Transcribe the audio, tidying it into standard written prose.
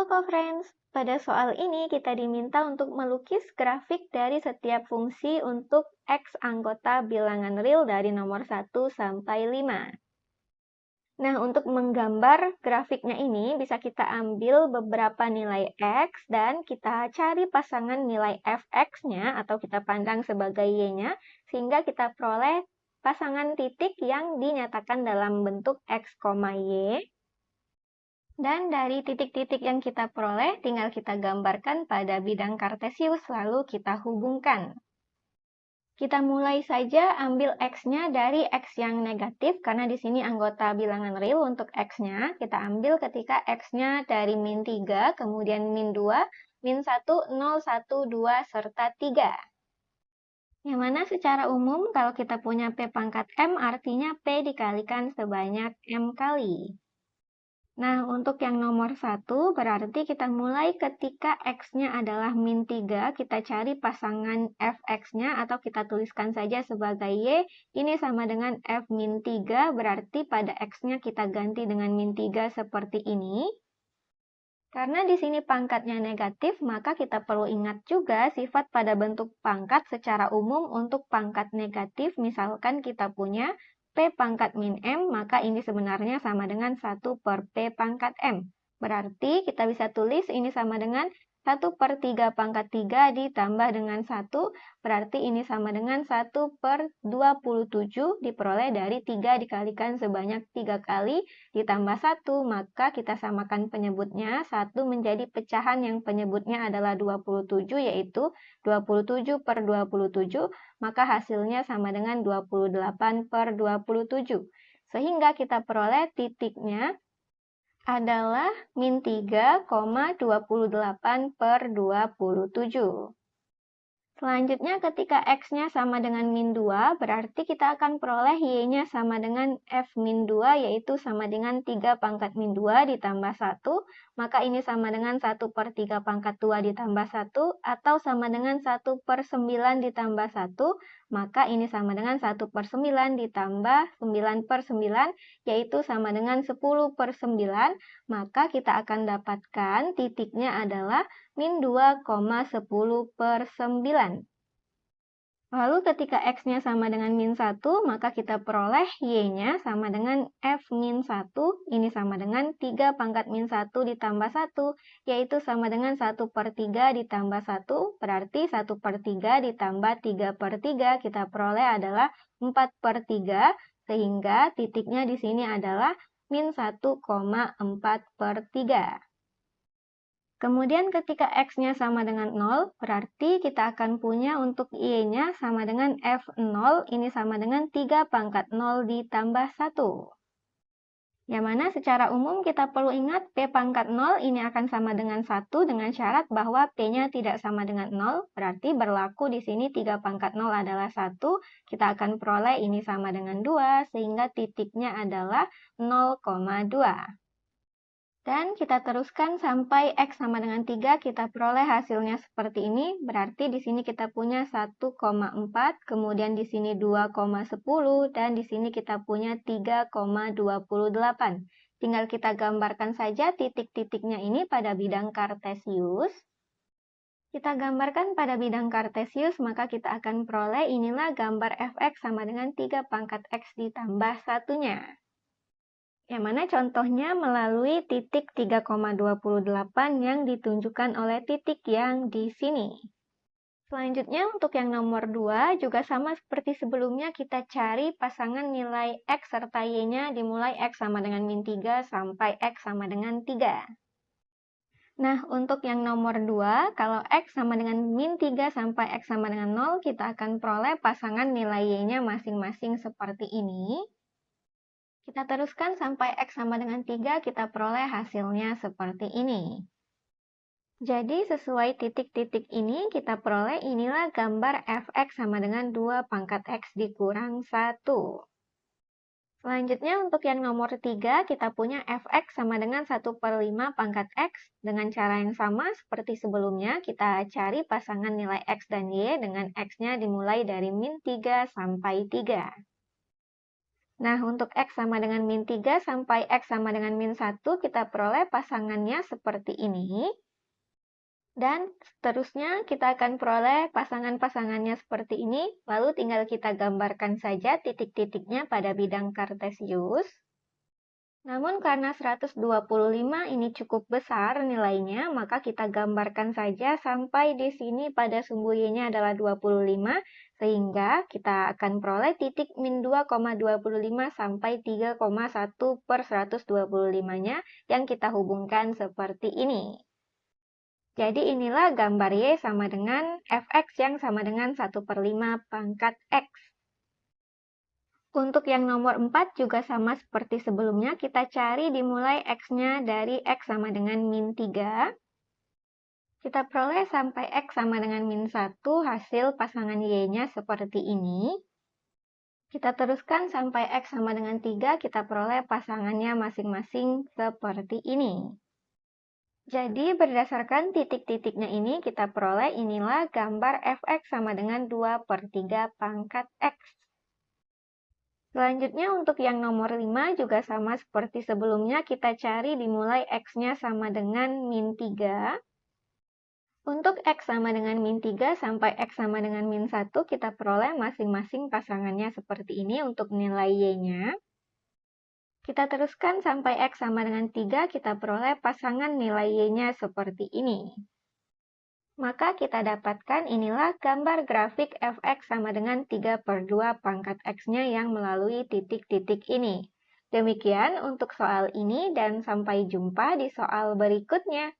Halo co-friends, pada soal ini kita diminta untuk melukis grafik dari setiap fungsi untuk X anggota bilangan real dari nomor 1 sampai 5. Nah, untuk menggambar grafiknya ini bisa kita ambil beberapa nilai X dan kita cari pasangan nilai fx-nya atau kita pandang sebagai y-nya sehingga kita peroleh pasangan titik yang dinyatakan dalam bentuk X, Y. Dan dari titik-titik yang kita peroleh, tinggal kita gambarkan pada bidang kartesius, lalu kita hubungkan. Kita mulai saja ambil X-nya dari X yang negatif, karena di sini anggota bilangan real untuk X-nya. Kita ambil ketika X-nya dari min 3, kemudian min 2, min 1, 0, 1, 2, serta 3. Yang mana secara umum, kalau kita punya P pangkat M, artinya P dikalikan sebanyak M kali. Nah, untuk yang nomor 1, berarti kita mulai ketika X-nya adalah min 3, kita cari pasangan fx-nya atau kita tuliskan saja sebagai Y, ini sama dengan F min 3, berarti pada X-nya kita ganti dengan min 3 seperti ini. Karena di sini pangkatnya negatif, maka kita perlu ingat juga sifat pada bentuk pangkat secara umum untuk pangkat negatif, misalkan kita punya P pangkat min M, maka ini sebenarnya sama dengan 1 per P pangkat M. Berarti kita bisa tulis ini sama dengan 1 per 3 pangkat 3 ditambah dengan 1, berarti ini sama dengan 1 per 27 diperoleh dari 3 dikalikan sebanyak 3 kali ditambah 1, maka kita samakan penyebutnya, 1 menjadi pecahan yang penyebutnya adalah 27, yaitu 27 per 27, maka hasilnya sama dengan 28 per 27. Sehingga kita peroleh titiknya adalah min 3,28 per 27. Selanjutnya ketika X-nya sama dengan min 2, berarti kita akan peroleh Y-nya sama dengan F min 2, yaitu sama dengan 3 pangkat min 2 ditambah 1, maka ini sama dengan 1 per 3 pangkat 2 ditambah 1, atau sama dengan 1 per 9 ditambah 1, maka ini sama dengan 1 per 9 ditambah 9 per 9, yaitu sama dengan 10 per 9, maka kita akan dapatkan titiknya adalah min 2,10 per 9. Lalu ketika X-nya sama dengan min 1, maka kita peroleh Y-nya sama dengan F min 1, ini sama dengan 3 pangkat min 1 ditambah 1, yaitu sama dengan 1 per 3 ditambah 1, berarti 1 per 3 ditambah 3 per 3, kita peroleh adalah 4 per 3, sehingga titiknya di sini adalah min 1,4 per 3. Kemudian ketika X-nya sama dengan 0, berarti kita akan punya untuk Y-nya sama dengan F0, ini sama dengan 3 pangkat 0 ditambah 1. Yang mana secara umum kita perlu ingat P pangkat 0 ini akan sama dengan 1 dengan syarat bahwa P-nya tidak sama dengan 0, berarti berlaku di sini 3 pangkat 0 adalah 1, kita akan peroleh ini sama dengan 2, sehingga titiknya adalah 0,2. Dan kita teruskan sampai X sama dengan 3, kita peroleh hasilnya seperti ini. Berarti di sini kita punya 1,4, kemudian di sini 2,10, dan di sini kita punya 3,28. Tinggal kita gambarkan saja titik-titiknya ini pada bidang kartesius. Kita gambarkan pada bidang kartesius, maka kita akan peroleh inilah gambar fx sama dengan 3 pangkat x ditambah 1-nya. Yang mana contohnya melalui titik 3,28 yang ditunjukkan oleh titik yang di sini. Selanjutnya untuk yang nomor 2 juga sama seperti sebelumnya, kita cari pasangan nilai X serta Y-nya dimulai X sama dengan min 3 sampai X sama dengan 3. Nah, untuk yang nomor 2, kalau X sama dengan min 3 sampai X sama dengan 0, kita akan peroleh pasangan nilai Y-nya masing-masing seperti ini. Kita teruskan sampai X sama dengan 3, kita peroleh hasilnya seperti ini. Jadi sesuai titik-titik ini, kita peroleh inilah gambar fx sama dengan 2 pangkat x dikurang 1. Selanjutnya untuk yang nomor 3, kita punya fx sama dengan 1 per 5 pangkat x. Dengan cara yang sama seperti sebelumnya, kita cari pasangan nilai x dan y dengan x-nya dimulai dari min 3 sampai 3. Nah, untuk X sama dengan min 3 sampai X sama dengan min 1, kita peroleh pasangannya seperti ini. Dan seterusnya kita akan peroleh pasangan-pasangannya seperti ini, lalu tinggal kita gambarkan saja titik-titiknya pada bidang kartesius. Namun karena 125 ini cukup besar nilainya, maka kita gambarkan saja sampai di sini pada sumbu Y-nya adalah 25, sehingga kita akan peroleh titik min 2,25 sampai 3,1 per 125-nya yang kita hubungkan seperti ini. Jadi inilah gambar Y sama dengan Fx yang sama dengan 1/5 pangkat X. Untuk yang nomor 4 juga sama seperti sebelumnya, kita cari dimulai X-nya dari X sama dengan min 3. Kita peroleh sampai X sama dengan min 1, hasil pasangan Y-nya seperti ini. Kita teruskan sampai X sama dengan 3, kita peroleh pasangannya masing-masing seperti ini. Jadi, berdasarkan titik-titiknya ini, kita peroleh inilah gambar Fx sama dengan 2/3 pangkat X. Selanjutnya, untuk yang nomor 5 juga sama seperti sebelumnya, kita cari dimulai X-nya sama dengan min 3. Untuk X sama dengan min 3 sampai X sama dengan min 1, kita peroleh masing-masing pasangannya seperti ini untuk nilai Y-nya. Kita teruskan sampai X sama dengan 3, kita peroleh pasangan nilai Y-nya seperti ini. Maka kita dapatkan inilah gambar grafik Fx sama dengan 3/2 pangkat X-nya yang melalui titik-titik ini. Demikian untuk soal ini dan sampai jumpa di soal berikutnya.